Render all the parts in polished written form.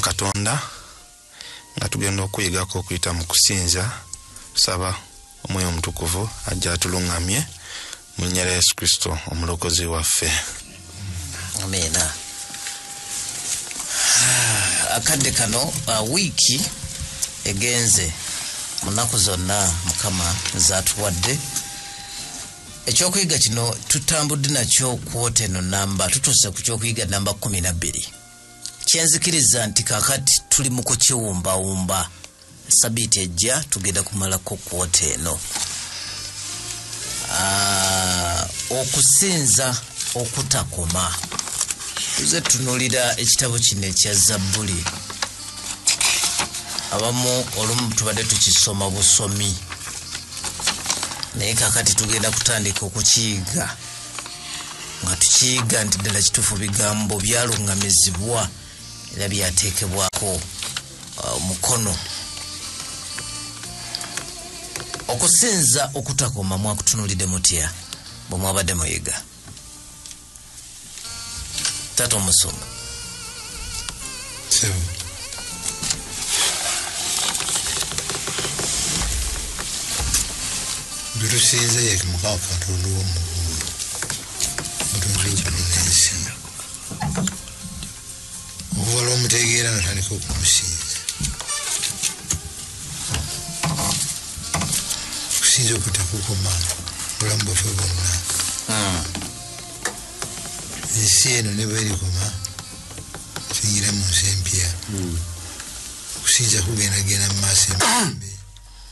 Katonda nga tugenda okuyigako okuyita mu kusinza saba omwoyo omutukuvu ajja atulungamye mu linnya lya Yesu Kristo omulokozi waffe. Amena. Akadde kano wiiki egenze munaku zonna Mukama zatuwadde. Ekyokuyiga kino tutambudde nakyo kwota eno namba tutuse ku kyokuyiga namba 12. Kyenzikiriza nti kakati tuli mu kukiwumbawumba. Sabiti ejja tugenda kumalako kwota eno. Okusinza okutakoma. Tuze tunulira ekitabo kino ekya Zabbuli. Abamu olumu tubadde tukisoma busomi. Naye kakati tugenda kutandika okukiyiga. Nga tukiyiga nti ddala kituufu bigambo byalungamizibwa era byateekebwako mukono. Okusinza okutakoma mwakutunulidde mutya bwe mwabadde muyiga? Tato Omusumba. Birusinza yake mukapa Katonda w'omugulu. Mutonzi w'ensi. Okuva omutegeera natandika okumusinza. Okusinza okutakoma obulamu bwaffe bwonna. Ensi eno ne bwerikoma tuyingira mu nsi empya. Okusinza kugendagenda mu maaso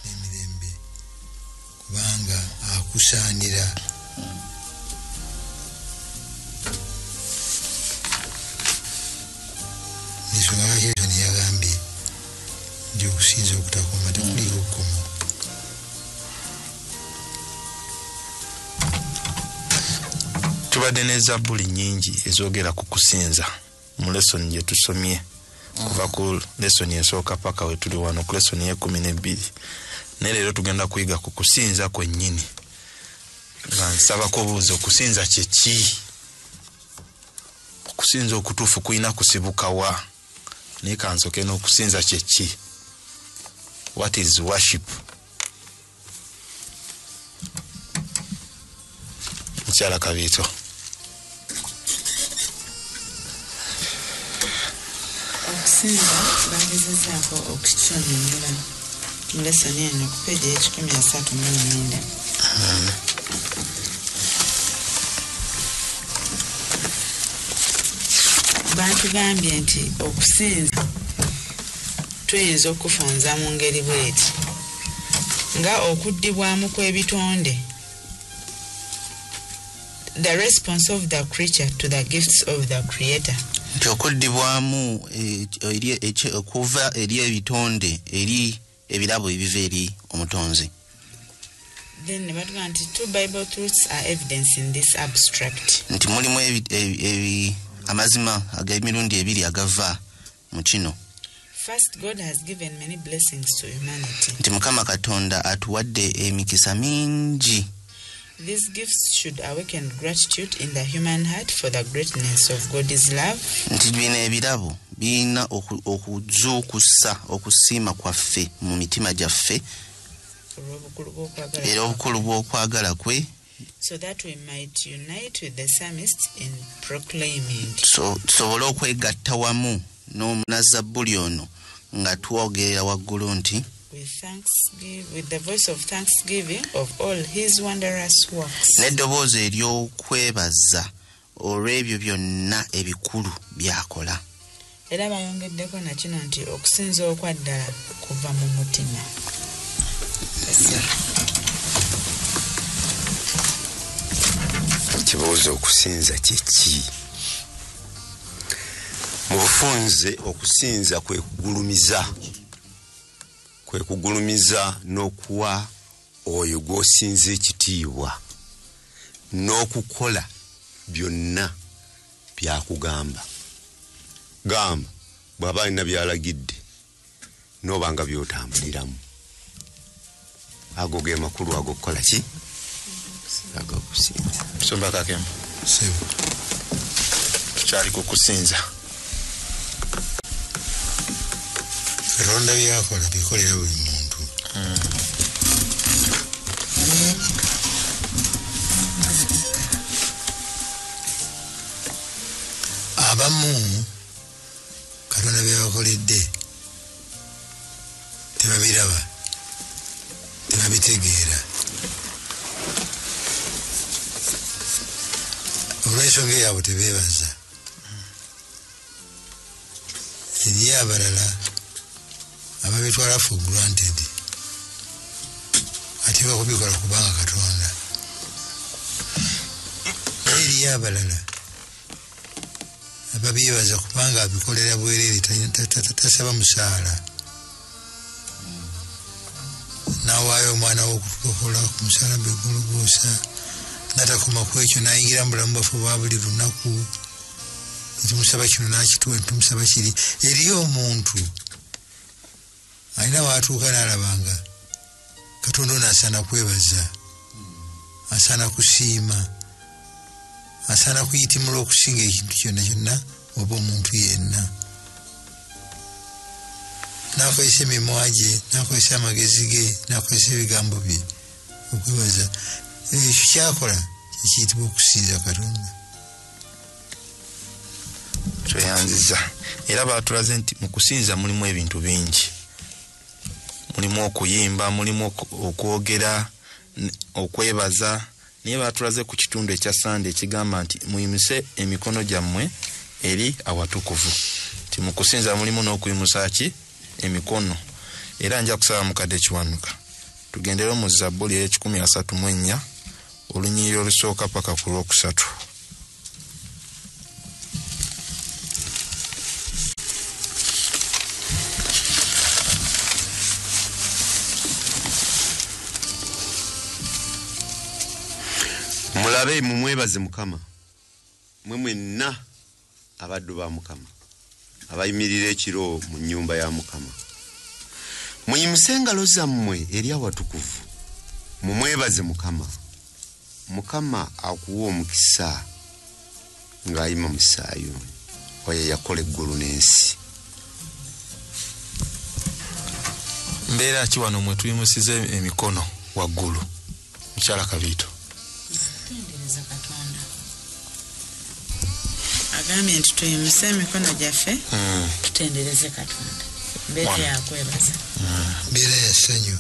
emirembe kubanga akusaanira. Ensonga lwaki ekyo niyagambye nti okusinza okutakoma tekuliko okukoma. Tubadde ne Zabbuli nnyingi ezogera ku kusinza mu lesson gye tusomye kuva ku lesson esooka paka we tuli wano ku lesson ye 12. Ne leero tugenda kuyiga ku kusinza kwennyini. Nga nsaba kubuuza okusinza kye ki? Okusinza okutuufu kulina kusibuka wa? Naye kansoke n'okusinza kye ki? What is worship? Mukyala Kabiito. Okusinza bagezezaako okukikyonyola mu lesson eno ku peegi y'ekikumi-39. Bantugambye nti okusinza tuyinza okufunza mu ngeri bweti nga okuddibwamu kw'ebitonde, the response of the creature to the gifts of the creator. Nti okuddibwamu okuva eri ebitonde eri ebirabo ebiva eri omutonzi. Then nebatugamba nti two Bible truths are evidence in this abstract. Nti mulimu amazima ag'emirundi ebiri agava mu kino. First, God has given many blessings to humanity. Nti Mukama Katonda atuwadde emikisa mingi. These gifts should awaken gratitude in the human heart for the greatness of God's love. Nti bino ebirabo birina okuzuukusa okusiima kwaffe mu mitima gyaffe era obukulu bw'okwagala kwe, so that we might unite with the psalmist in proclaiming. Tusobole okwegatta wamu n'omunazabbuli ono nga twogerera waggulu nti with the voice of thanksgiving of all his wondrous works. N'eddoboozi ery'okwebaza olw'ebyo byonna ebikulu byakola. Era bayongeddeko na kino nti okusinza okwaddala kuva mu mutima. Kibuuzo okusinza kye ki? Mu bufunze okusinza kwe kugulumiza n'okuwa oyo gw'osinza ekitiibwa n'okukola byonna byakugamba. Gamba bw'aba alina byalagidde n'oba nga by'otambuliramu. Ago ge makulu agokukola ki? Agokusinza. Musumba Kakembo. Tukyali ku kusinza. Katonda byakola bikolera buli muntu. Abamu Katonda byakoledde tebabiraba, tebabitegeera. Olw'ensonga eyaabwe tebeebaza. Eriyo abalala ababitwala for granted ate bakubikola kubanga Katonda. Eriyo abalala ababyebaza kubanga abikolera bwereere tasaba musaala. Nawaayo omwana w'okutukola ku musaala begulubuusa natakoma ku ekyo nayingira mu bulamu bwaffe bwa buli lunaku. Tumusaba kino nakituwa, tumusaba kiri. Eriyo omuntu alina waatuuka n'alabanga Katonda ono asaana kwebaza, asaana kusiima, asaana kuyitimula okusinga ekintu kyonna kyonna oba omuntu yenna. Nakozesa emimwa gye, nakozesa amagezi ge, nakozesa ebigambo bye okwebaza. Ekyo kyakola kiyitibwa okusinza Katonda. Tweyanziza era batulaze nti mu kusinza mulimu ebintu bingi. Mulimu okuyimba, mulimu okwogera, okwebaza. Naye batulaze ku kitundu ekya Sande ekigamba nti muyimise emikono gyammwe eri awatukuvu. Ti mu kusinza mulimu n'okuyimusa ki emikono. Era nja kusaba mukadde Kiwanuka tugendere mu Zabbuli ey'ekikumi 34 olunyiriri olusooka paka ku lwokusatu. Mulabe mumwebaze Mukama, mwe mwenna abaddu ba Mukama abayimirira ekiro mu nnyumba ya Mukama. Muyimuse engalo zammwe eri awatukuvu, mumwebaze Mukama. Mukama akuwa omukisa ng'ayima mu Sayuuni, oyo yakola eggulu n'ensi. Mbeera ki wano mwe tuyimusize emikono waggulu mukyala Kabiito? Tutendereza Katonda. Agambye nti tuyimuse emikono gyaffe tutendereze Katonda. Mbeera ya kwebaza. Mbeera ya ssanyu.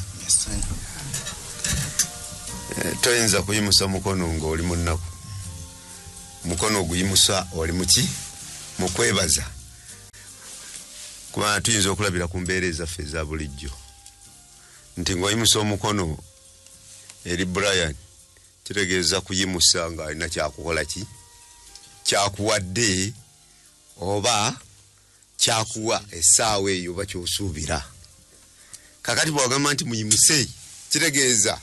Toyinza kuyimusa mukono ng'oli mu nnaku. Mukono oguyimusa oli muki? Mu kwebaza. Kubanga tuyinza okulabira ku mbeera ezaffe eza bulijjo nti ng'oyimusa omukono eri Brian kitegeeza kuyimusa ng'alina kyakukola ki? Kyakuwadde oba kyakuwa essaawa eyo oba ky'osuubira. Kakati bw'agamba nti muyimuse kitegeeza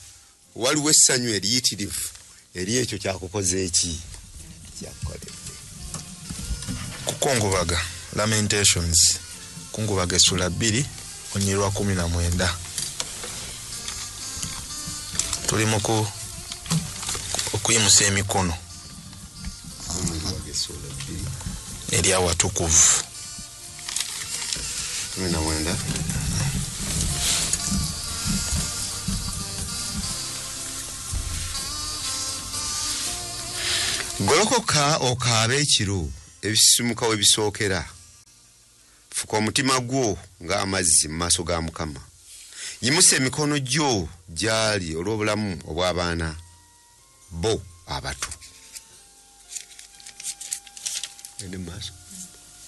waliwo essanyu eriyitirivu eri ekyo kyakukoze eki? Kyakukoledde. Kukongobaga Lamentations kungobaga essula 2 olunyiriri lwa 19. Tuli mu okuyimusa emikono eri awatukuvu. 19. Golokoka okaabe ekiro ebisisimuka we bisookera. Fuka omutima gwo ng'amazzi mu maaso ga Mukama. Yimusa emikono gyo gyali olw'obulamu obw'abaana bo abato.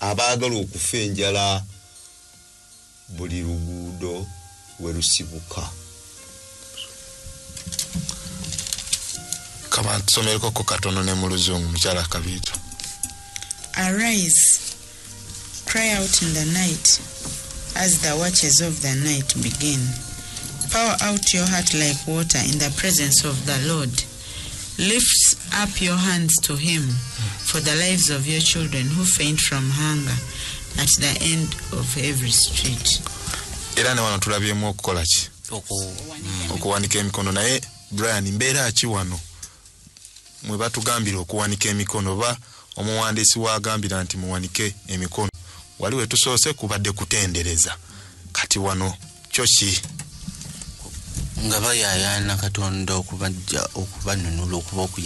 Abaagala okufa enjala buli luguudo we lusibuka. Kama tusomereko ko katono ne mu Luzungu mukyala Kabiito. Arise, cry out in the night as the watches of the night begin. Pour out your heart like water in the presence of the Lord. Lift up your hands to him for the lives of your children who faint from hunger at the end of every street. Era ne wano tulabyemu okukola ki? Okuwanika emikono. Naye Brian, mbeera ki wano mwe batugambira okuwanika emikono ba omuwandiisi waagambira nti muwanike emikono? Wali we tusoose kubadde kutendereza. kati wano kyoki nga bayayana Katonda okubanunula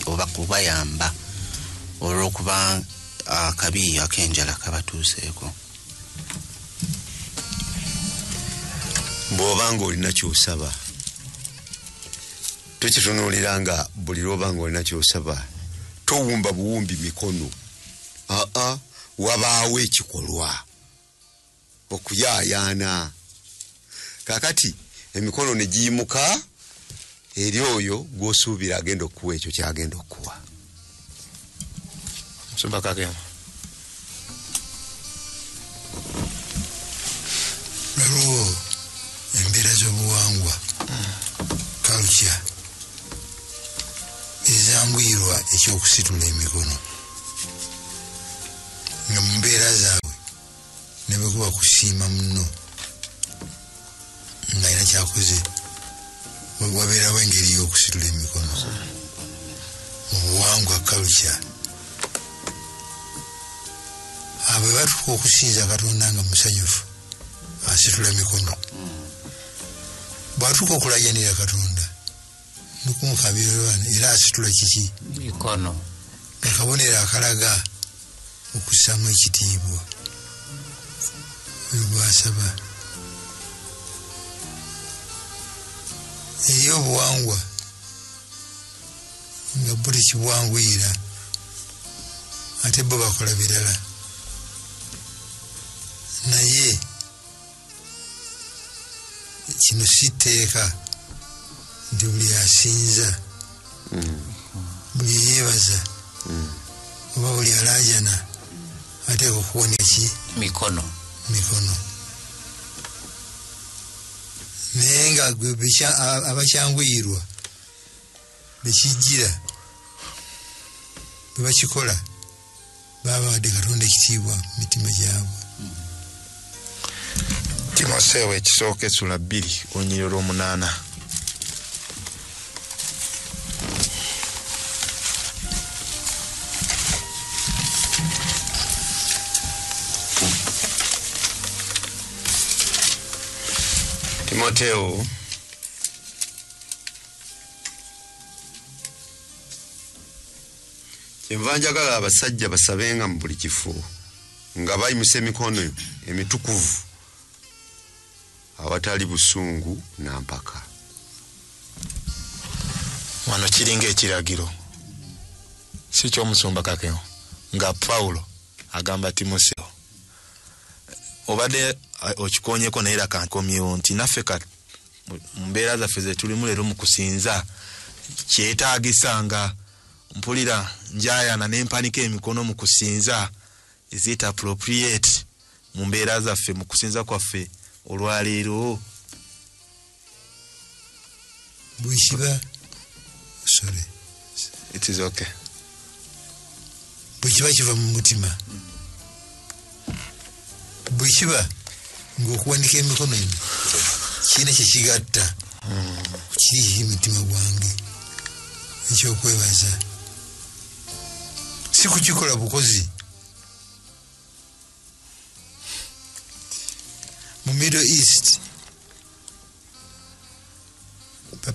oba kubayamba olw'okuba akabi ak'enjala kabatuuseeko. bw'obanga olina kyosaba tukitunuulira nga buli lw'obanga olina kyosaba towumba buwumbi mikono. Wabaawo ekikolwa okuyaayaana. Kakati emikono ne giyimuka eri oyo gw'osuubira agenda okuwa ekyo kyagenda okuwa. Musumba Kakembo. Waliwo embeera z'obuwangwa culture ezanguyirwa ekyokusitula emikono nga mu mbeera zaabwe ne bwe kuba kusiima muno nga era kyakoze wabeerawo engeri y'okusitula emikono mu buwangwa culture. Abo batuka okusinza Katonda nga musanyufu asitula mikono. Bwatuka okulajanira Katonda nukumukabirwana era asitula kiki mikono nga kabonero akalaga okussamu ekitiibwa lwasaba. Eri obuwangwa nga buli kibwanguyira ate bo bakola birala, naye kino siteeka nti buli asinza buli yeebaza oba buli alaajana ateeka okuwona eki mikono. naye nga abakyanguyirwa bekijjira bebakikola babawadde Katonda ekitiibwa mu mitima gyabwe. Timoseewo ekisooka essula 2 olunyiriri olw'omunaana. Timoteyo kyenva njagala abasajja basabenga mu buli kifo nga bayimusa emikono emitukuvu awatali busungu na mpaka. Wano kiringa ekiragiro si ky'omusumba Kakembo nga Pawulo agamba Timoseewo obadde okikonyeko naye era kankomyewo nti naffe mu mbeera zaffe ze tulimu leero mu kusinza kyetaagisanga mpulira njayana n'empanika emikono mu kusinza. Is it appropriate mu mbeera zaffe mu kusinza kwaffe olwaleero? Bwikiba sorry It is okay. Bwikiba kiva mu mutima, bwikiba ng'okuwanika emikono eno kiina kyekigatta kiri mutima gwange ekyokwebaza, si kukikola bukozi. Mu Middle East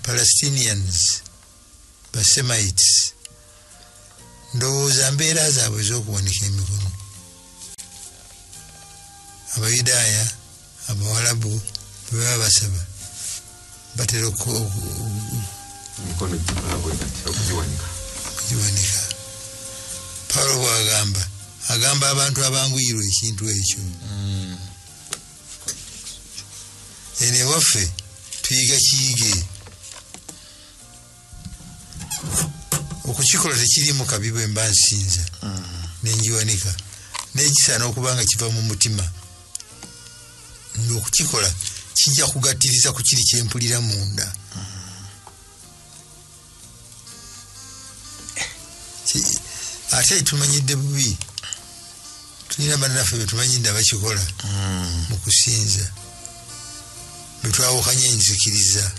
Palestinians Semites ndowooza mbeera zaabwe ez'okuwanika emikono. Abayudaaya Abawalabu bwe baba basaba batera Emikono okugiwanika. Pawulo bw'agamba abantu abanguyirwa ekintu ekyo. Ene waffe tuyiga kiyige okukikola tekiri mu kabi bwe mba nsinza nenjiwanika naye kisaana okuba nga kiva mu mutima ng'okukikola kijja kugattiriza ku kiri kyempulira munda. Ate tumanyidde bubi tulina bannaffe betumanyidde abakikola mu kusinza betwawukanya enzikiriza.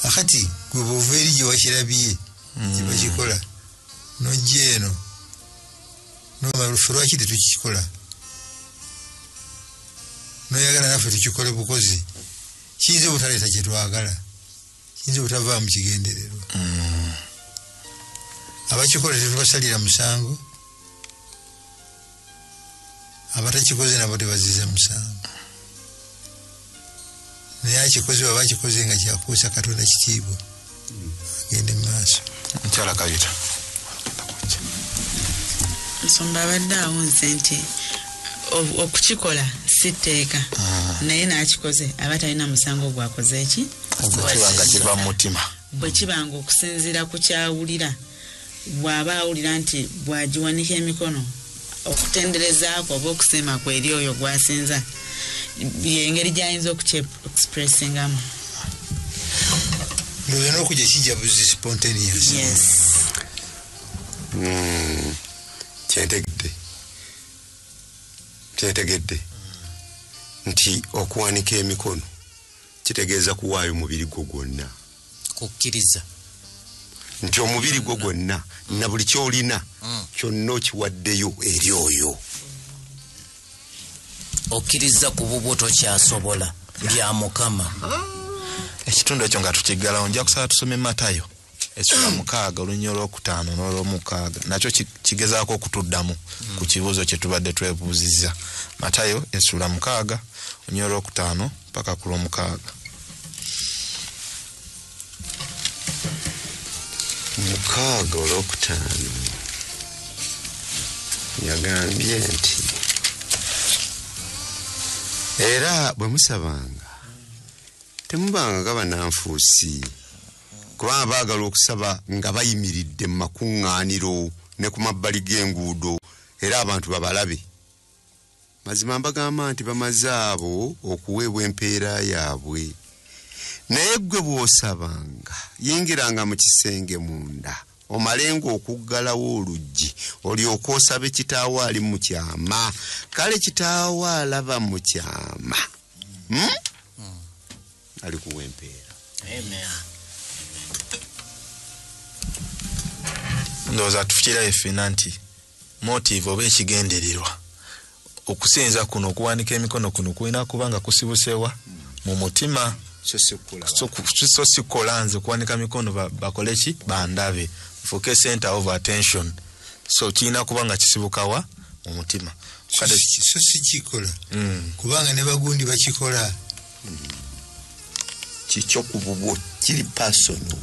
Akati gwe bw'ova eri gye wakirabye gye bakikola n'ojja eno n'omala ffe lwaki tetukikola noyagala naffe tukikole bukozi kiyinza obutaleeta kyetwagala kiyinza obutavaa mu kigendererwa abakikola tetubasalira musango abatakikoze nabo tebaziza musango naye akikoze baba akikoze nga kyakuusa Katonda kitiibwa agende maaso. Mukyala Kayita nsonga abadde awo nze nti okukikola si tteeka naye n'akikoze aba talina musango gwakoze eki kibanga kiva mu mutima bwe kibanga okusinziira ku kyawulira bw'aba awulira nti bwagiwanika emikono okutenderezaako oba okusiima ku eri oyo gwasinza yengeri gyayinza okukyexpressingamu ndoza n'okujja kijabuzi spontaneous. Yes. Kyentegedde nti okuwanika emikono kitegeeza kuwaayo mubiri gwo gwonna, kukkiriza nti omubiri gwo gwonna na buli kyolina kyonna okiwaddeyo eri oyo. okkiriza ku bubwo tokyasobola bya Mukama. ekitundu ekyo nga tukiggalawo nja kusaba tusome Matayo essula 6 olunya olwokutaano n'olwomukaaga nakyo kigezaako okutuddamu ku kibuuzo kye tubadde twebuuzizza. Matayo essula 6 olunya olwokutaano paka ku lwomukaaga. 6 olwokutaano yagambye nti era bwe musabanga temubanga gabananfuusi kubanga baagala okusaba nga bayimiridde mu makuŋŋaaniro ne ku mabbali g'enguudo era abantu babalabe. Mazima mbagamba nti bamaze abo okuweebwa empeera yaabwe. Naye ggwe bw'osabanga yingiranga mu kisenge munda omalenga okuggalawo oluggi olyoke osabe kitaawo ali mu kyama. Kale kitaawo alaba mu kyama ali kuwa empeera. Amen. Ndowooza tufikira effena nti motive oba ekigendererwa okusinza kuno okuwanika emikono kuno kulina kubanga kusibusewa mu mutima. So sikola nze kuwanika mikono bakole ki bandabe fuke center of attention. So kirina kubanga kisibukawa mu mutima. So sikikola kubanga ne bagundi bakikola kikyo ku bubwo kiri personal.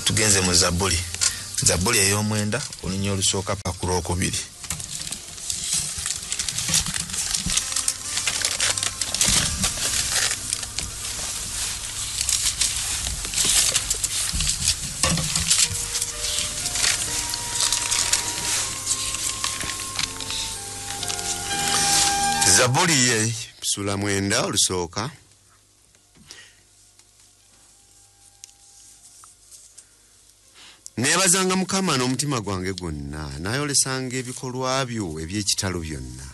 Tugenze mu Zabuli ey'omwenda olunya olusooka pa ku lwokubiri. Zabuli ye sula 9 olusooka neebazanga Mukama n'omutima gwange gwonna naayolesanga ebikolwa byo eby'ekitalo byonna.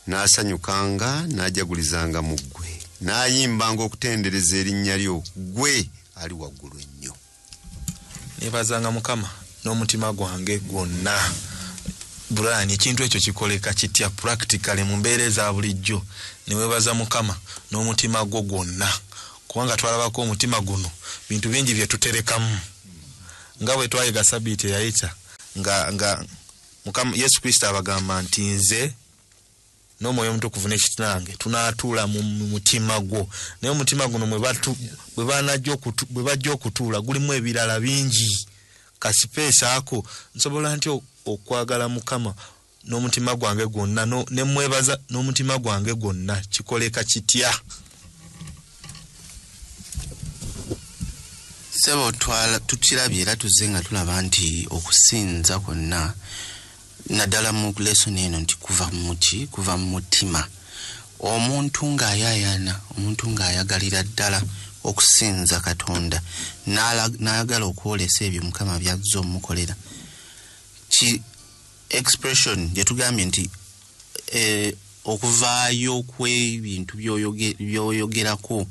Naasanyukanga naajagulizanga mu ggwe naayimbanga okutendereza erinnya lyo ggwe ali waggulu ennyo. Neebazanga Mukama n'omutima gwange gwonna. Brian ekintu ekyo kikoleka kitya practically mu mbeera eza bulijjo. Neweebaza Mukama n'omutima gwo gwonna kubanga twalabako omutima guno bintu bingi bye tuterekamu. Nga bwe twayiga sabiiti eyayita nga Mukama Yesu Kristo abagamba nti nze n'omwoyo omutukuvu n'ekitange tunaatuula mu mutima gwo. Naye omutima guno bwe bajja okutuula gulimu ebirala bingi. Kasipeesa ako nsobola nti okwagala Mukama n'omutima gwange gwonna ne mwebaza n'omutima gwange gwonna kikoleka kitya? Sebo tukirabye era tuzze nga tulaba nti okusinza kwonna naddala mu lesson eno nti kuva mu mutima. Omuntu ng'ayayana, omuntu ng'ayagalira ddala okusinza Katonda n'ayagala okwolesa ebyo Mukama by'azza omukolera. Ki expression gye tugambye nti okuvaayo kw'ebintu by'oyogerako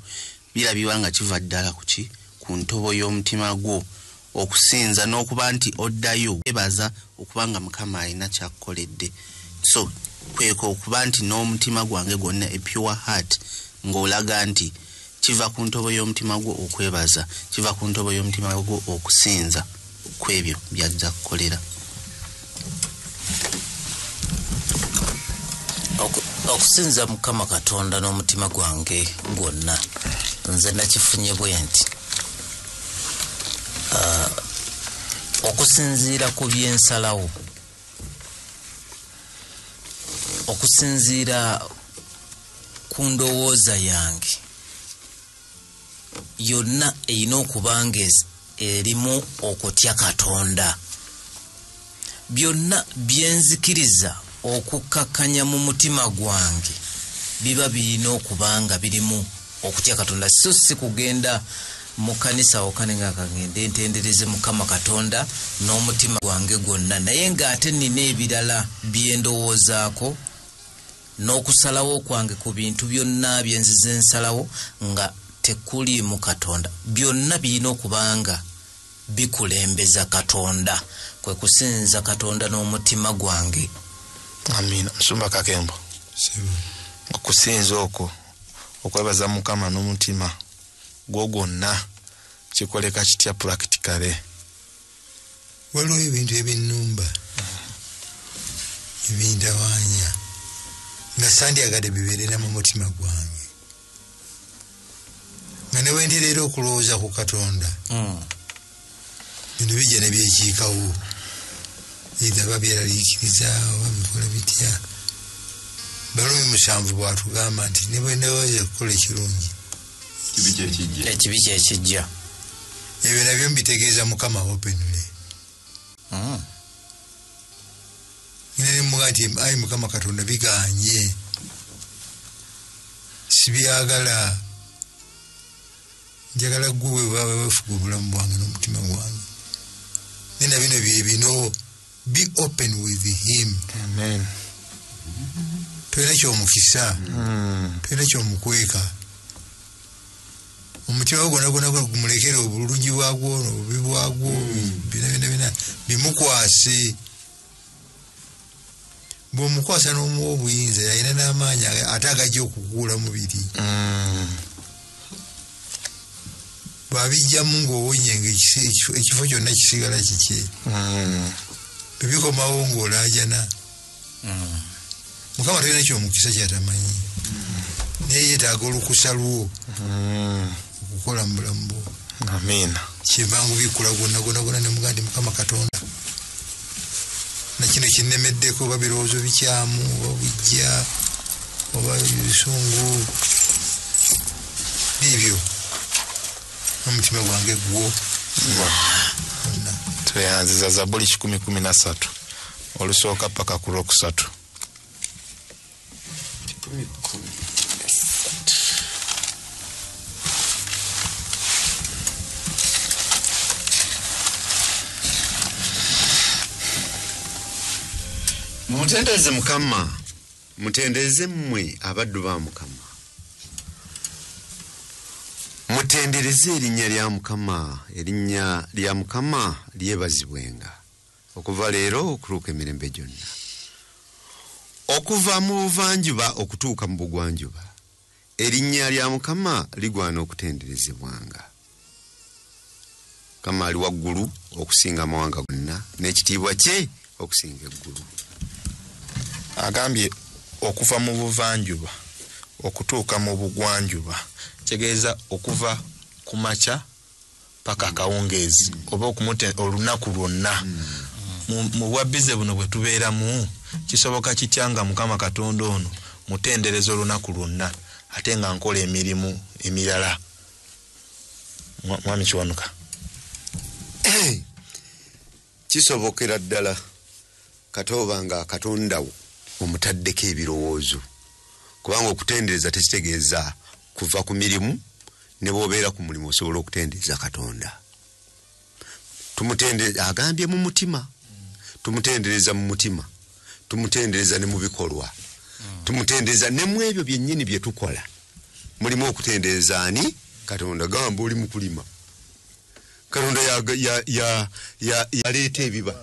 birabibwa nga kiva ddala ku ntobo y'omutima gwo okusinza n'okuba nti oddayo webaza okubanga Mukama alina kyakukoledde. So kweko okuba nti n'omutima gwange gwonna a pure heart ng'olaga nti kiva ku ntobo y'omutima gwo okwebaza, kiva ku ntobo y'omutima gwo okusinza kwebyo byajja kukolera. Okusinza Mukama Katonda n'omutima gwange gwonna nze nakifunye bwe nti okusinziira ku byensalawo, okusinziira ku ndowooza yange yonna erina okubanga erimu okutya Katonda. Byonna byenzikiriza okukakkanya mu mutima gwange biba birina okubanga birimu okutya Katonda, so si kugenda mu kanisa okane nga kagende entendereze Mukama Katonda n'omutima gwange gwonna, naye ng'ate nina ebirala byendowoozaako n'okusalawo kwange ku bintu byonna byenzize ensalawo nga tekuli mu Katonda. Byonna birina okubanga bikulembeza Katonda, kwe kusinza Katonda n'omutima gwange. Amina. Musumba Kakembo, okusinza okwo okwebaza Mukama n'omutima gwo gwonna kikoleka kitya practically? Waliwo ebintu ebinumba ebindawaanya nga sandyagadde bibeerera mu mutima gwange, nga ne wentereera okulowooza ku Katonda bino bijja ne byekiikawo, eitha babyeraliikiriza oba bikola bitya. Balumi 7 bwatugamba nti ne bwe ndowooza kukola ekirungi ekibi kyekijja. Ebyo nabyo mbitegeeza Mukama openly. Nene muga nti ayi Mukama Katonda biganye, sibyagala, njagala gwe wefuga obulamu bwange n'omutima gwange. Nena bino bino, be open with him. Amen. Toyina kyomukisa, toyina kyomukweka. Omutima gwonna gumulekere obulungi bwagwo obubi bwagwo, bina bimukwase. Bw'omukwasa n'omuwa obuyinza yalina n'amaanyi ate agajja okuguula mubiri. Bw'abijjamu ng'owonyenga ekifo kyonna kisigala kiki. Bebikomawo ng'olaajana. Mukama talina kyomukisa kyatamanyi, naye yeetaaga olukusa lwo okukola mu bulamu bwo. Amina. Kyevangu bikula gwonna ne muga nti Mukama Katonda na kino kinnemeddeko, oba birowoozo bikyamu oba bujja oba bisungu, ebyo omutima gwange gwo. Tweyanziza Zabuli 10:13 olusooka paka ku Lwokusatu. Mutendeze Mukama, mutendeze mmwe abaddu ba Mukama. Mutendereze erinnya lya Mukama, erinnya lya Mukama lyebazibwenga okuva leero okutuuka emirembe gyonna. Okuva mu buvanjuba okutuuka mu bugwanjuba, erinnya lya Mukama ligwana okutenderezebwanga. Mukama ali waggulu okusinga amawanga gonna, n'ekitiibwa kye okusinga eggulu. Agambye okuva mu buvanjuba okutuuka mu bugwanjuba, kitegeeza okuva ku makya paka akawungeezi oba olunaku lwonna. Mu bwabbize buno bwe tubeeramu kisoboka kityanga Mukama Katonda ono mutendereza olunaku lwonna ate nga nkola emirimu emirala? Mwami Kiwanuka. Kisobokera ddala katoba nga Katondawo omutaddeko ebirowoozo, kubanga okutendereza tekitegeeza kuva ku mirimu ne bw'obeera ku mulimu osobola okutendereza Katonda. Tumutendereza, agambye mu mutima, tumutendereza mu mutima, tumutendereza ne mu bikolwa, tumutendereza ne mu ebyo byennyini bye tukola. Mulimu okutendereza ani? Katonda. Gamba oli mu kulima, Katonda yaleeta ebiba,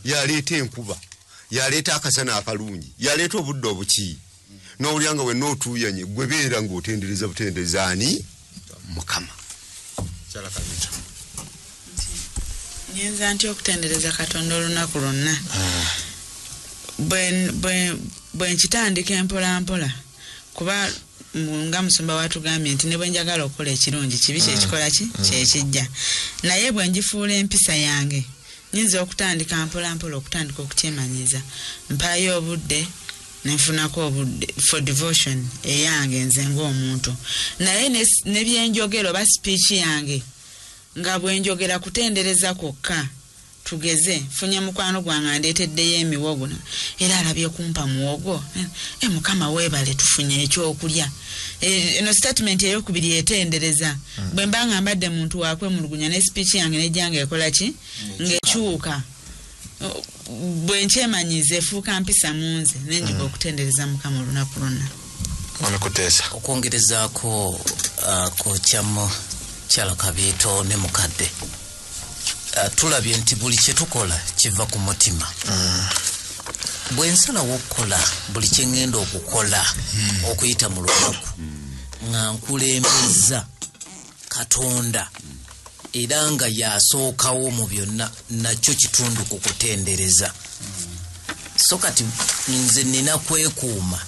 yaleeta enkuba, yaleeta akasana akalungi yaleeta obudde obuki n'owulira nga wenna otuuyanye gwe beera ng'otendereza butendereza ani Mukama. Nyinza ntya okutendereza Katonda olunaku lwonna bwe nkitandika empola mpola kuba nga musumba watugambye nti ne bwe njagala okukola ekirungi kibi kyekikola kyekijja naye bwe njifuula empisa yange nyinza okutandika mpola mpola okutandika okukyemanyiza mpaayo obudde nenfunako obudde for devotion eyange nze ng'omuntu naye ne byenjogera oba speech yange nga bwenjogera kutendereza kwokka tugeze funye mukwano gwange andeeteddeyo emiwogo era alabye kumpa muwogo Mukama weebale tufunye ekyokulya eno statement eyokubiri etendereza bwe mba nga mbadde muntu wakwemulugunya ne speech yange nejjanga ekola ki ng'ekyuka bwe nkyemanyiza efuuka mpisa mu nze nenjiga okutendereza Mukama olunaku lwonna. Okwongerezaako ku kyamo kyala Kabiito ne mukadde tulabye nti buli kye tukola kiva ku mutima. Bwe nsalawo okukola buli kye ngenda okukola okuyita mu lunaku nga nkulembeza Katonda era nga yasookawo mu byonna nakyo kitundu ku kutendereza. So kati nze nina kwekuuma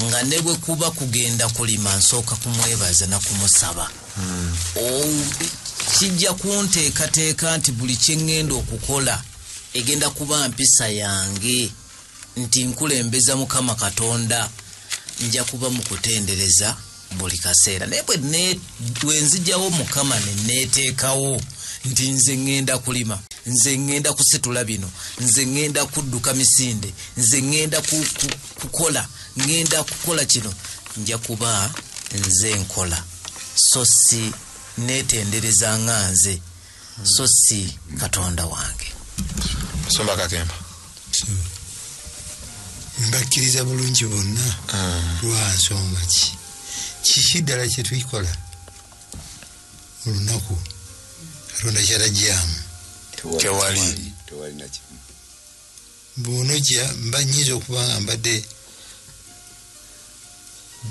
nga ne bwe kuba kugenda kulima nsooka kumwebaza na kumusaba. Kijja kunteekateeka nti buli kye ngenda okukola egenda kuba mpisa yange nti nkulembeza Mukama Katonda nja kuba mu kutendereza buli kaseera. Naye bwe nzijjawo Mukama ne neeteekawo nti nze ngenda kulima, nze ngenda kusetula bino, nze ngenda kudduka misinde, nze ngenda kukola kino, nja kuba nze nkola so si netendereza nga nze so si Katonda wange. Musumba Kakembo mbakkiriza bulungi bonna lwa nsonga kiki ddala kye tuyikola olunaku Katonda kyalajjamu tewali nakimu bw'onojja mba nnyinza okuba nga mbadde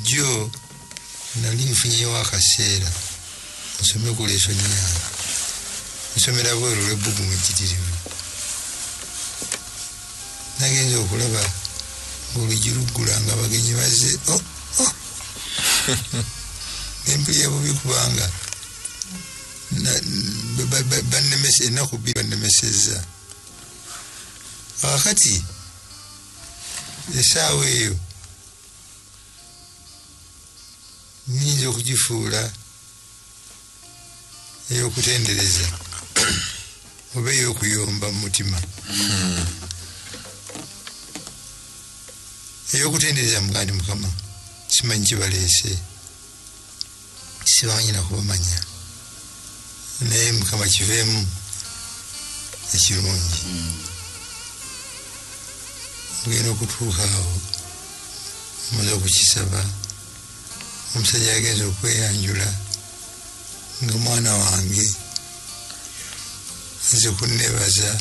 jjo nali nfunyeyo akaseera nsome ku lesoni yange nsomera bweru lw'ebbugu mwekitirivu nagenza okulaba ng'oluggi luggula nga abagenyi bazze nempulira bubi kubanga ennaku bbiri bannemesezza. Kakati essaawa eyo nnyinza okugifuula ey'okutendereza oba ey'okuyomba mu mutima. Ey'okutendereza mugandi Mukama simanyi kibaleese, sibamanyi na kubamanya, naye Mukama kiveemu ekirungi. Mugenda okutuuka awo muze okukisaba, omusajja agenza okweyanjula nga mwana wange nze kunnebaza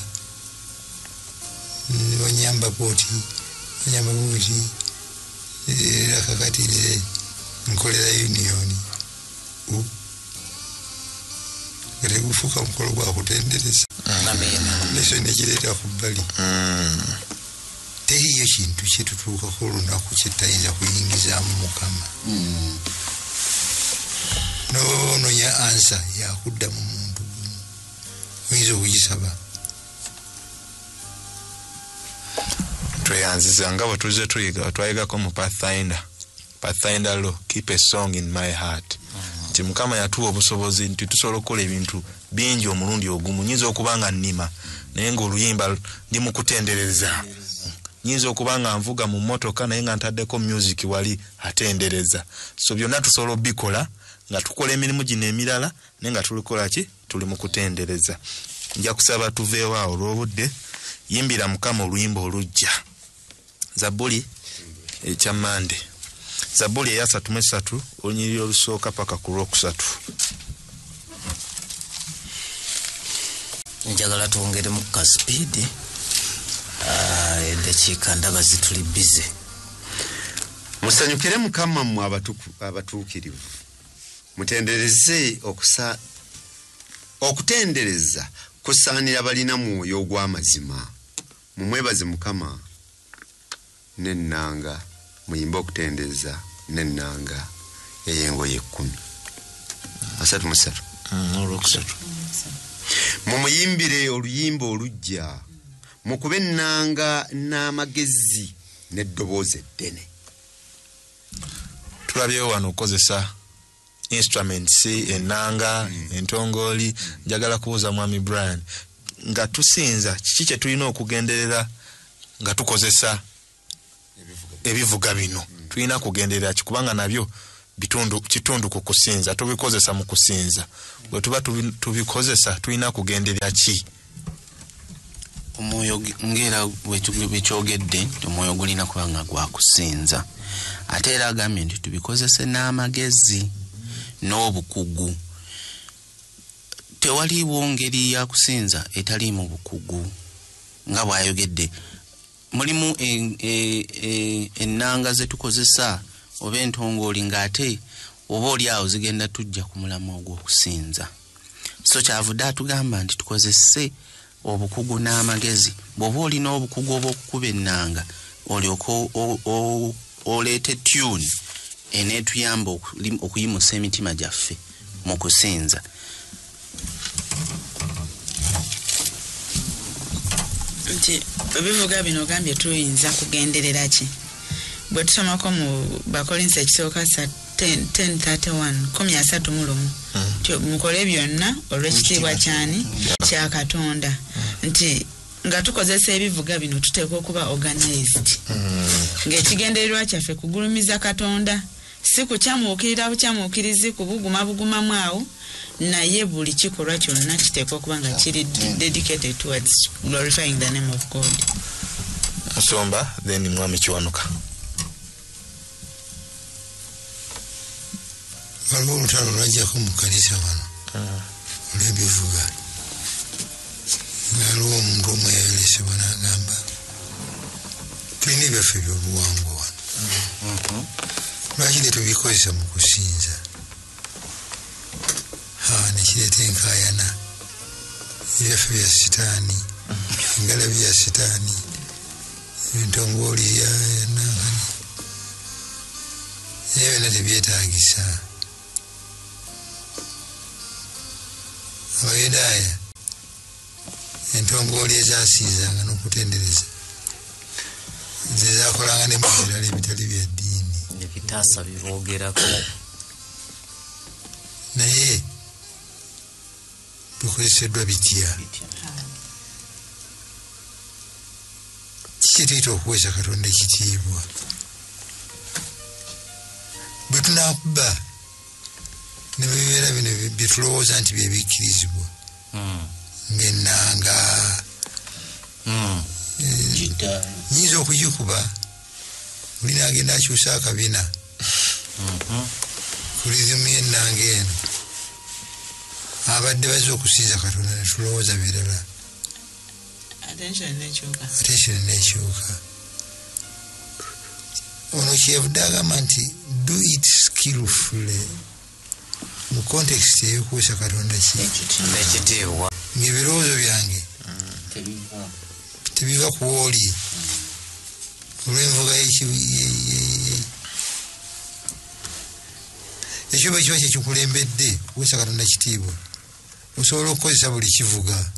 onyamba bwoti era kakati nze nkolera uniyoni nga tegufuuka mukolo gwa kutendereza neso nekireeta ku bbali. Teriyo kintu kyetutuukako olunaku kyetayinza kuyingizaamu Mukama. Noononya ansa yakudda mu muntu oyinza okugisaba. Tweyanziza nga bwe tuze twayigako mu Pathfinder lo keep a song in my heart. Nti Mukama yatuwa obusobozi nti tusobola okukola ebintu bingi omulundi ogumu. Nyinza okuba nga nnima naye ng'oluyimba ndi mu kutendereza. Nyinza okuba nga nvuga mu mmotoka naye nga ntaddeko music wali atendereza. So byonna tusobola obikola nga tukola emirimu gino emirala naye nga tulikola ki tuli mu kutendereza. Nja kusaba tuveewo awo olw'obudde. Yimbira Mukama oluyimba olujja. Zabuli ekyamande. Zabuli eya 33 olunyiriri olusooka paka ku lwokusatu. Njagala twongere mu ka speed Endakiika ndaba zituli bize. Musanyukire Mukama mmwe abatuukirivu. Mutendereze okutendereza kusaanira balina mwoyo ogw'amazima. Mumwebaze Mukama n'ennanga, muyimbe okutendereza n'ennanga ey'engoye 10. 33. Mumuyimbire oluyimba olujja, mukube ennanga n'amagezi n'eddoboozi eddene. Tulabyewo wano okozesa instruments, ennanga, entongoli. Njagala kubuuza Mwami Brian, nga tusinza kiki kye tulina okugenderera nga tukozesa ebivuga bino? Tulina kugenderera kikubanga nabyo kitundu ku kusinza, tubikozesa mu kusinza. Bwe tuba tubikozesa tulina kugenderera ki? Omwoyo ngera wekyogedde, omwoyo gulina kuba nga gwa kusinza. Ate era agambye nti tubikozese n'amagezi n'obukugu. Tewaliwo ngeri ya kusinza etali mu bukugu nga bw'ayogedde. Mulimu ennanga ze tukozesa oba entongoli ng'ate oba oli awo zigenda tujja ku mulamu ogw'okusinza. So kyavudde atugamba nti tukozese obukugu n'amagezi. Bw'oba olina obukugu obw'okukuba ennanga olyoka oleete tune eneetuyamba okuyimusa emitima gyaffe mu kusinza. Nti ebivuga bino ogambye tuyinza kugenderera ki? Bwe tusomako mu Bakolinsi ekisooka 10:31 mukole byonna olw'ekitiibwa kyani kya Katonda. Nti nga tukozesa ebivuga bino tuteekwa okuba organized. Ng'ekigendererwa kyaffe kugulumiza Katonda, si kukyamuukirira bukyamuukirizi kubugumamu awo, naye buli kikolwa kyonna kiteekwa okuba nga kiri dedicated towards glorifying the name of God. Nsomba then Mwami Kiwanuka. Waliwo olutalo lwajjako mu kanisa wano olw'ebivuga. Waliwo omuntu omwe yayolesebwa n'agamba tulina ebyaffe by'obuwangwa wano. Lwaki tetubikozesa mu kusinza? Nekireeta enkaayana. Ebyaffe bya sitaani, engalabi ya sitaani, entongoli ya nangani. Ebyo byonna tebyetaagisa. Abayudaaya entongoli ezasiizanga n'okutendereza ze zaakolanga ne mu birala ebitali bya ddiini, Ebitaasa biboogerako. naye bikozeseddwa bitya? Kiki tuyita okuweesa Katonda ekitiibwa? Bwe tunaakuba ne bibeera bino bye tulowooza nti bye bikkirizibwa ng'ennanga nyinza okugikuba buli naagenda akyusa akabina ku lizimu y'ennanga eno, abadde bazze okusinza Katonda ne tulowooza birala. Attention n'ekyuka. Ono kyevudde agamba nti do it skillfully mu context ey'okuweesa Katonda Ekitiibwa. ng'ebirowoozo byange tebiva ku wooli olw'envuga ekyo bwe kiba kyekikulembedde okuweesa Katonda kitiibwa, osobola okukozesa buli kivuga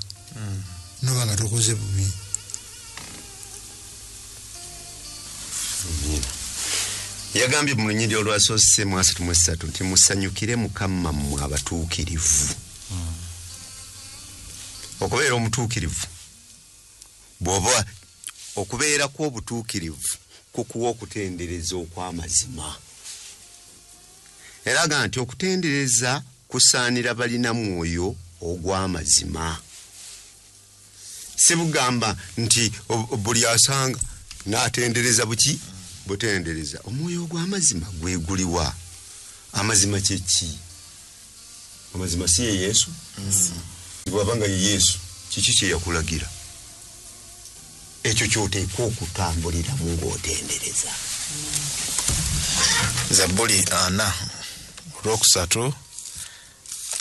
noba nga tokoze bubi. Yagambye mu lunyiriri olwasoose mu 33 nti musanyukire Mukama mmwe abatuukirivu. Okubeera omutuukirivu bw'oba okubeera kw'obutuukirivu kukuwa okutendereza okw'amazima. Era aga nti okutendereza kusaanira balina mwoyo ogw'amazima. Si bugamba nti buli asanga n'atendereza buki butendereza. Omwoyo ogw'amazima gweguliwa. Amazima kye ki? Amazima si ye Yesu? Bw'abanga ye Yesu kiki kye yakulagira? ekyo kyoteeka okutambuliramu ng'otendereza. Zabbuli 4 olwokusatu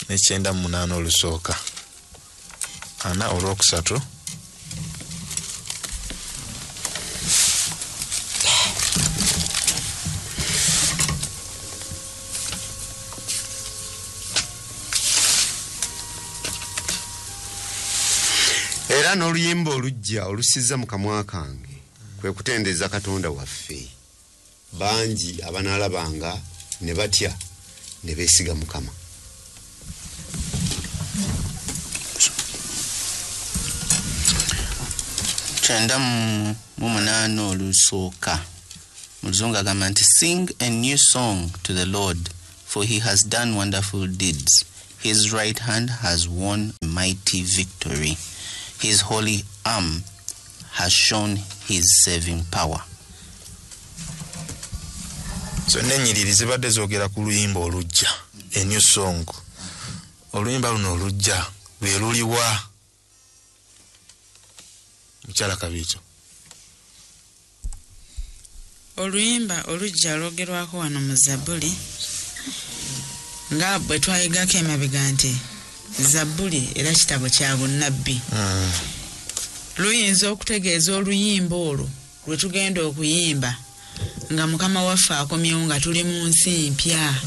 n'ekyenda mu 8 olusooka. 4 olwokusatu era n'oluyimba olujja olusiza mu kamwa kange kwe kutendereza Katonda waffe. Bangi abanaalabanga ne batya ne beesiga Mukama. Kyenda mu 8 olusooka mu Luzungu agamba nti sing a new song to the Lord, for he has done wonderful deeds. His right hand has won mighty victory. His holy arm has shown his saving power. So n'ennyiriri zibadde zoogera ku luyimba olujja, a new song. Oluyimba luno olujja lwe luliwa mukyala Kabiito? Oluyimba olujja lwogerwako wano mu Zabbuli nga bwe twayigako emabega nti Zabbuli era kitabo kya bunnabbi. Luyinza okutegeeza oluyimba olwo lwe tugenda okuyimba nga Mukama waffe akomyewo nga tuli mu nsi mpya.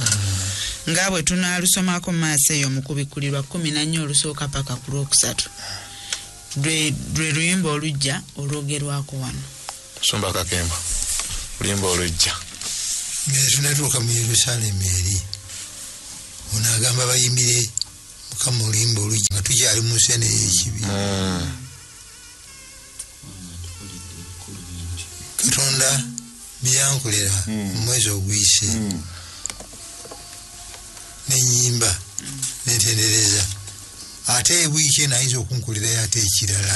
Nga bwe tunaalusomako mu maaso eyo mu Kubikkulirwa 14 olusooka paka ku lwokusatu. Lwe luyimba olujja olwogerwako wano. Sumba Kakembo, luyimba olujja. Tunatuuka mu Yerusaalemu eri onaagamba bayimbire Mukama oluyimba olujja nga tukyali mu nsene y'ekibi. Katonda byankolera mu mwezi oguyise n'ennyimba n'entendereza, ate ebwiki nayinza okunkolerayo ate ekirala.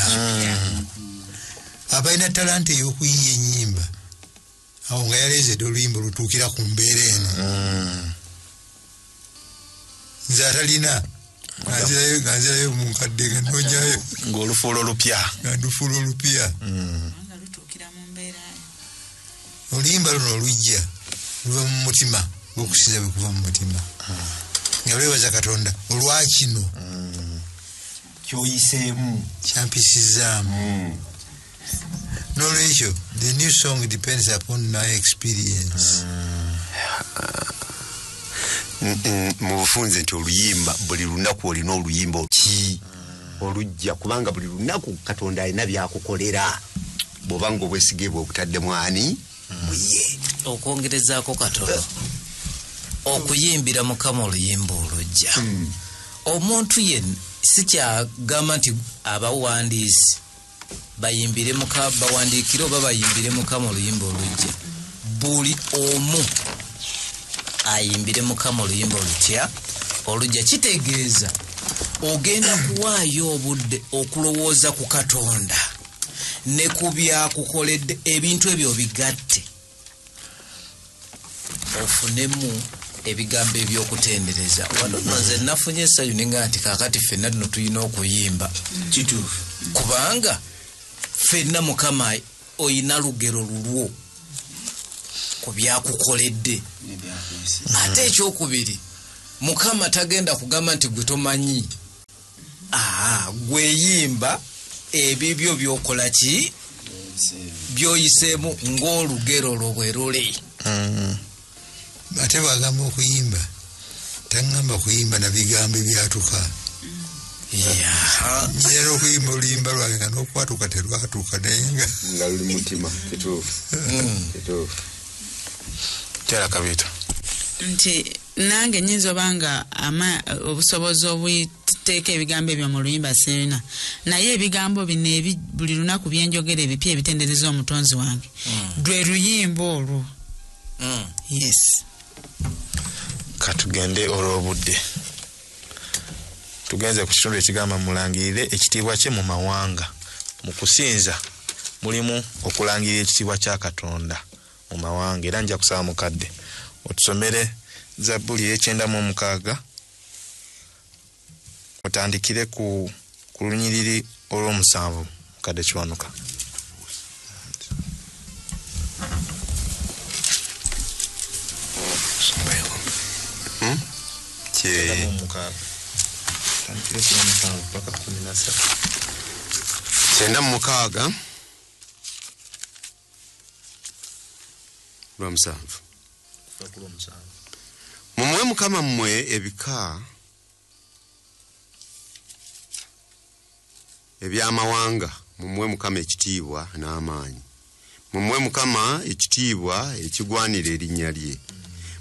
Abalina talanta ey'okuyinya ennyimba awo nga yaleezedde oluyimba olutuukira ku mbeera eno. Nze atalina ganzirayo mu nkadde nga nonyayo ng'olufuula olupya. Gandufuula olupya. Oluyimba luno olujja luva mu mutima gw'okusinza bwe kuva mu mutima. Nga lwebaza Katonda olwa kino Kyoyiseemu kyampisizaamu. N'olwekyo the new song depends upon my experience. mu bufunze nti oluyimba buli lunaku olina oluyimba ki olujja, kubanga buli lunaku Katonda alina byakukolera bw'oba ng'obwesige bwe obutaddemu ani muye. Okwongerezaako katono okuyimbira Mukama oluyimba olujja. Omuntu yenna si kyagamba nti abawandiisi bayimbire bawandiikire oba bayimbire Mukama oluyimba olujja. Buli omu ayimbire Mukama oluyimba olutya olujja. Kitegeeza ogenda kuwaayo obudde okulowooza ku Katonda ne ku byakukoledde, ebintu ebyo bigatte ofunemu ebigambo ebyokutendereza. Wano nze nafunye essanyu nenga nti kaakati ffenna tuno tulina okuyimba kituufu, kubanga ffenna Mukama oyina lugero lulwo ku byakukoledde. Ate ekyokubiri, Mukama tagenda kugamba nti gwe tomanyi. Gweyimba ebibyo byokola ki byoyiseemu ng'olugero lwo bwe luli. Ate bwagamba okuyimba tangamba kuyimba na bigambo ebyatuka. Nyera okuyimba oluyimba lwange nga n'okwatuka terwatuka naye nga luli mutima. Kituufu. Kyala Kabiito nti nange nyinza obanga obusobozi obwiteeka ebigambo ebyo mu luyimba sirina, naye ebigambo bino buli lunaku byenjogera ebipya ebitendereza omutonzi wange lwe luyimba olwo. Yes. Katugende olw'obudde. Tugenze ku kitundu ekigamba mulangirire ekitiibwa kye mu mawanga. Mu kusinza mulimu okulangirira ekitiibwa kya Katonda mu mawanga. Era nja kusaba mukadde otusomere Zabbuli 9:6 otandikire ku lunyiriri olw'omusanvu. Mukadde Kiwanuka. Kyenda mu mukaaga lwa musanvu. Mumuwe Mukama mmwe ebika eby'amawanga, mumuwe Mukama ekitiibwa n'amaanyi. Mumuwe Mukama ekitiibwa ekigwanira erinnya lye.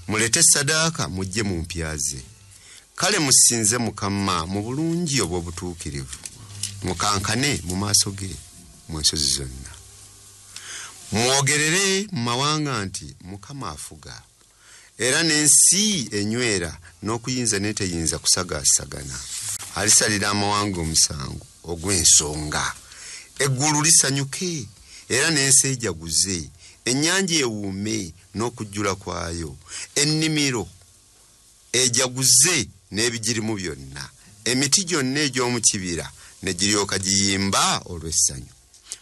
Mulete sadaaka mujje mu mpya ze. Kale musinze Mukama mu bulungi obw'obutuukirivu. Mukankane mu maaso ge mu nsozi zonna. Mwogerere mu mawanga nti Mukama afuga. Era n'ensi enywera n'okuyinza n'eteyinza kusagaasagana. Alisalira amawanga omusango ogw'ensonga. Eggulu lisanyuke era n'ensi ejaguze. Ennyanja ewuume n'okujjula kwayo. Ennimiro ejaguze n'ebigirimu byonna. Emiti gyonna egy'omu kibira ne giryoka giyimba olw'essanyu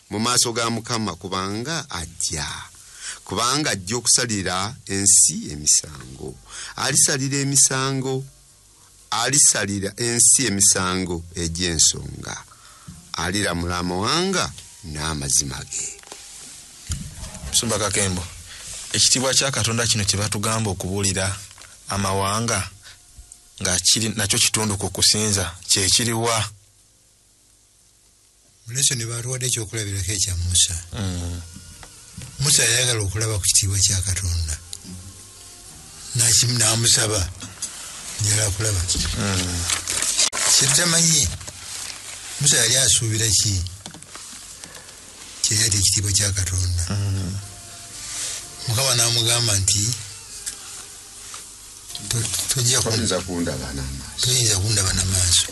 mu maaso ga Mukama, kubanga ajja okusalira ensi emisango. Alisalira ensi emisango egy'ensonga. Aliramula amawanga n'amazima ge. Musumba Kakembo, ekitiibwa kya Katonda kino kye batugamba okubuulira amawanga nga kiri nakyo kitundu ku kusinza kye kiriwa? Muleso ne batuwadde ekyokulabirako ekya Musa. Musa yayagala okulaba ku kitiibwa kya Katonda. N'amusaba njala kulaba. Kyetamanyi Musa yali asuubira ki? Kyeyali ekitiibwa kya Katonda. Mukama n'amugamba nti toyinza kundaba n'amaaso.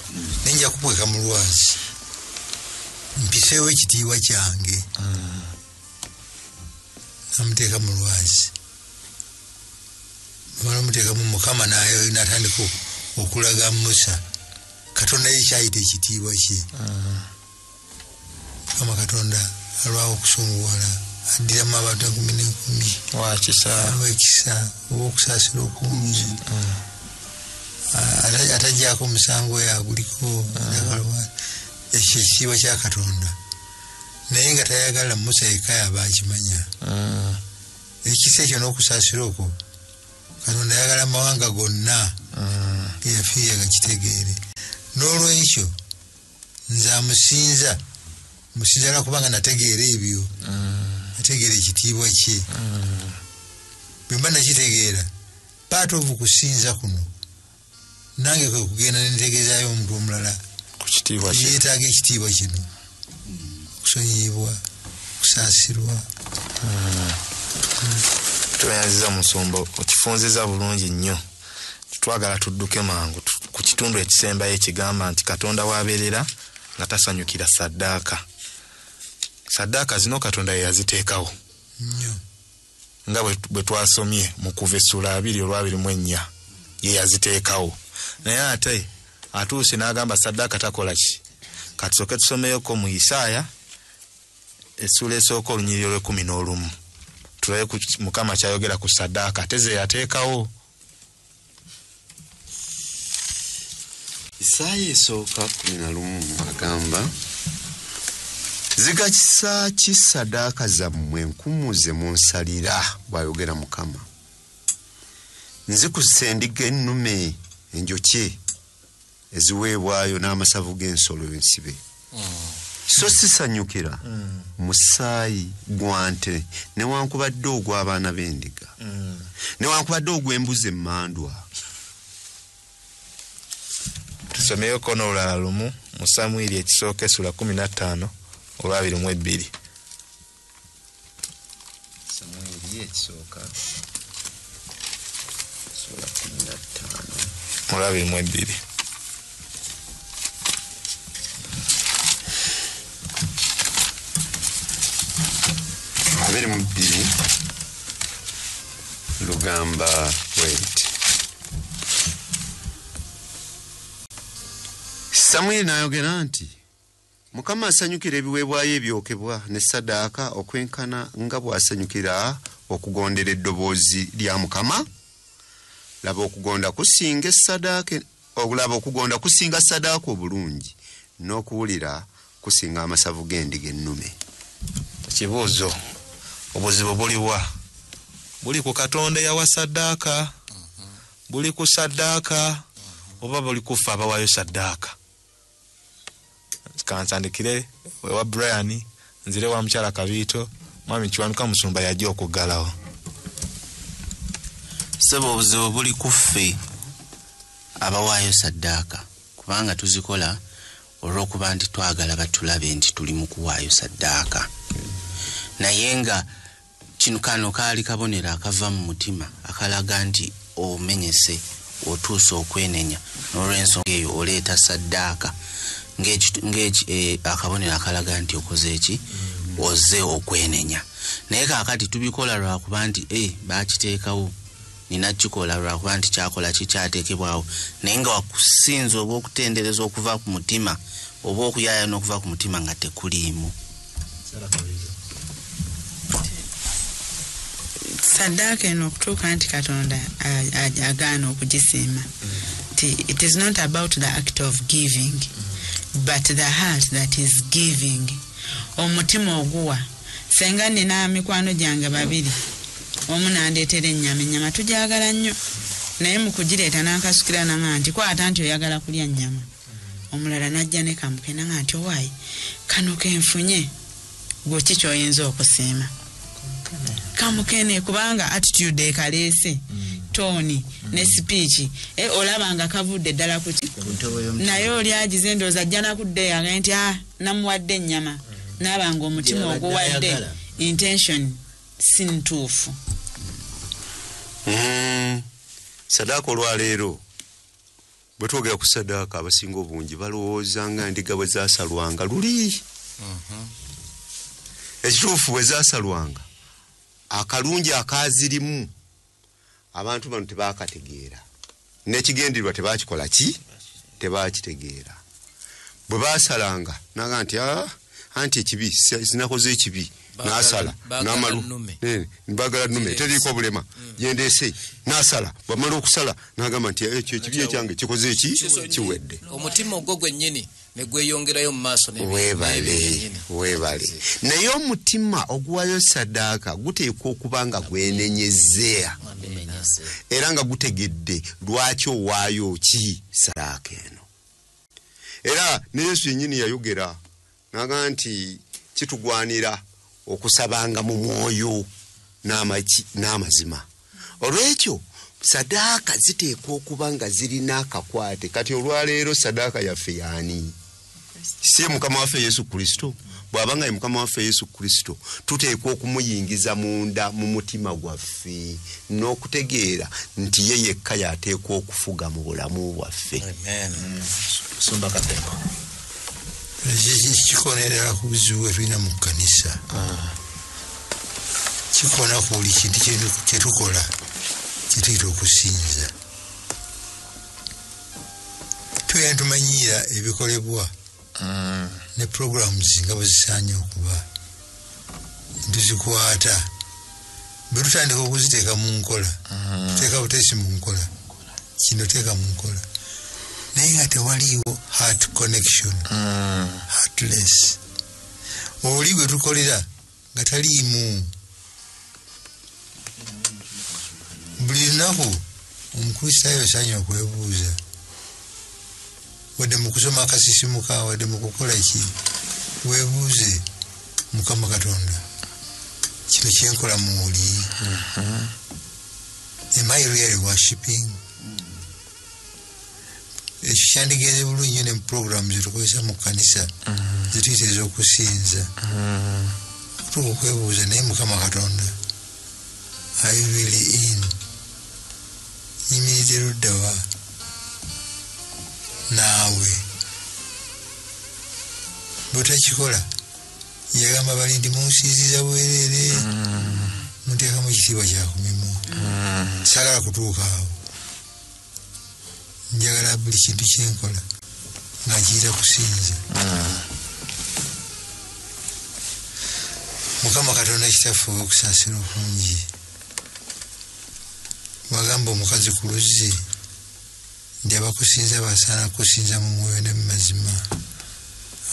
Nenja kukweka mu lwazi. Mpiseewo ekitiibwa kyange. Namuteeka mu lwazi. Bamala mu Mukama n'atandika okulaga Musa. Katonda ye kyayita ekitiibwa kye. Mukama Katonda alwawo okusunguwala. Addiramu abantu 10,000. Wekisa owokusaasira okungi. Atajjaako omusango yaguliko. Ekyo ekitiibwa kya Katonda. Naye nga tayagala Musa yekka yaba akimanya. Ekisa ekyo n'okusaasira okwo Katonda yagala amawanga gonna geyafiira gakitegeere. N'olwekyo nze amusinza lwakubanga nategeera ebyo. Nategeera ekitiibwa kye. Bwe mba nakitegeera paati ovu kusinza kuno nange kwe kugenda nentegeezaayo omuntu omulala yeetaaga ekitiibwa kino. Okusonyiyibwa, okusaasirwa. Tweyanziza Musumba, okifunziza bulungi nnyo. Twagala tudduke mangu ku kitundu ekisembayo ekigamba nti Katonda w'abeerera nga tasanyukira saddaaka. Saddaaka zino Katonda ye yaziteekawo. Nga bwe twasomye mu Kuva essula 2:24 ye yaziteekawo. Naye ate atuuse n'agamba saddaaka takola ki? Katusooke tusomeyoko mu Isaaya essula esooka olunyiriri lw'11. Tulabe Mukama kyayogera ku saddaaka ate ze yateekawo. Isaaya esooka 11 agamba, zigakisa ki saddaaka zammwe nkumuze munsalira, bw'ayogera Mukama. Nzikusa endiga ennume enjokye eziweebwayo n'amasavu g'ensolo ensibe. So sisanyukira musaayi gwa nte newankubadde ogw'abaana b'endiga, newankubadde ogw'embuzi emmandwa. Tusomeyo kono olulala lumu mu Samwiri ekisooka essula 15:22. Samwiri ekisooka essula 15:22. Lugamba wait. Samwiri n'ayogera nti Mukama asanyukira ebiweebwayo ebyokebwa ne saddaaka okwenkana nga bw'asanyukira okugondera eddoboozi lya Mukama. laba okugonda kusinga essaddaaka okulaba okugonda kusinga ssaddaaka obulungi n'okuwulira kusinga amasavu g'endiga ennume. Kibuuzo, obuzibu buliwa? Buli ku Katonda yawa ssaddaaka, buli ku ssaddaaka, oba buli kufa abawaayo ssaddaaka? Kansandikire wewa Brian, nzire wa mukyala Kabiito, mwami Kiwanuka Musumba yajja okuggalawo. Sebo obuzibu buli kuffe abawaayo ssaddaaka, kubanga tuzikola olw'okuba nti twagala batulabe nti tuli mu kuwaayo ssaddaaka. Naye nga kino kano kaali kabonero akava mu mutima akalaga nti omenyese otuusa okwenenya, n'olw'ensonga eyo oleeta ssaddaaka akabonero akalaga nti okoze eki, oze okwenenya. Naye kaakati tubikola lwakuba nti baakiteekawo, nina kikola lwakuba nti kyakola kikyateekebwawo, naye nga wakusinza oba okutendereza okuva ku mutima oba okuyaaya n'okuva ku mutima nga tekuliimu. Ssaddaaka eno okutuuka nti Katonda agaana okugisiima. It is not about the act of giving, but the heart that is giving. Omutima oguwa. Senga nina mikwano gyange babiri, omu nandeetera ennyama tujagala nnyo, naye mu kugireeta n'ankasukira nanga nti kwata nti oyagala kulya nnyama. Omulala najja ne kamuke nanga nti owaayi kano kenfunye gwe ki ky'oyinza okusiima. Kamukene kubanga attitude ekaleese, toni ne speech olabanga kavudde ddala kuki, naye oli agize ndooza ajja nakudde yaga nti namuwadde ennyama, n'abanga omutima oguwadde intention si ntuufu. Ssaddaaka olwaleero bwe twogera ku ssaddaaka abasinga obungi balowooza nga ndiga bwe zaasalwanga luli. Ekituufu bwe zaasalwanga akalungi akazirimu abantu bano tebaakategeera, n'ekigendererwa tebakikola ki, tebakitegeera. Bwe baasalanga naga nti anti ekibi sinakoze ekibi, n'asala nbagala nnume teriiko bulema yendeese, n'asala bwamala okusala n'agamba nti ekyo ekibi ekyange kikoze eki, kiwedde. Omutima ogwo gwennyini ne gweyongerayo mu maaso. Weebale. Naye omutima oguwayo ssaddaaka guteekwa okuba nga gwenenyezea era nga gutegedde lwaki owaayo ki ssaddaaka eno. Era ne Yesu yennyini yayogera naga nti kitugwanira okusabanga mu mwoyo n'amazima. Olwekyo ssaddaaka ziteekwa okuba nga zirina akakwate. Kati olwaleero ssaddaaka yaffe yaani? Si Mukama waffe Yesu Kristo. Bw'abanga ye Mukama waffe Yesu Kristo, tuteekwa okumuyingiza munda mu mutima gwaffe n'okutegeera nti ye yekka yateekwa okufuga mu bulamu bwaffe. Sumba Kakembo. Kikonera ku bizibu ebirina mu kkanisa. Kikona ku buli kintu kye tukola kituyita okusinza. Tuyina tumanyiira ebikolebwa ne programs nga bwe zisaanye okuba. Tuzikwata bwe tutandika okuziteeka mu nkola, tuteeka buteesi mu nkola, kino teeka mu nkola, naye nga tewaliiwo heart connection, heartless. Oli gwe tukolera nga taliimu. Buli lunaku omukristaayo osaanye okwebuuza, wadde mu kusoma akasisimuka, wadde mu kukola ki, weebuuze, Mukama Katonda, kino kyenkola muuli, am I really worshiping? Ekyo kyandigenze bulungi nnyo ne mu program zetukozesa mu kkanisa zetuyita ez'okusinza. Okutuuka okwebuuza, naye Mukama Katonda, are you really in? Nyimiriza erudda wa? Naawe bwetakikola yagamba balindi munsiiziza bwerere, muteekamu ekitiibwa kyakumimu. Sagala kutuuka awo, njagala buli kintu kyenkola nga nkiyita kusinza. Mukama Katonda kitaffe okusaasira okungi, bagamba omukazi ku luzzi ndi abakusinza basaana kusinza mu mwoyo ne mu mazima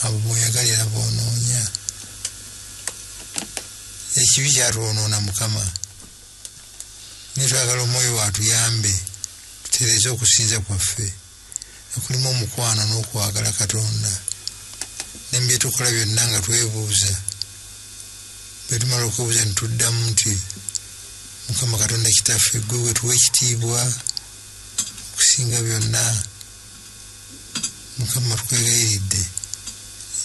abo boyagalira boonoonya ekibi kyatwonoona Mukama nitwagala omwoyo watuyambe tutereze okusinza kwaffe okulimu omukwano n'okwagala Katonda nembye tukola byonna nga twebuuza bwe tumala okwebuuza nituddamu nti Mukama Katonda kitaffe gwe wetuwa ekitiibwa okusinga byonna Mukama tukwegayiridde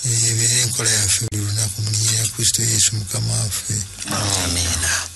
ebeere enkola yaffe buli lunaku mu linnya lya Kristo Yesu Mukama waffe. Amina.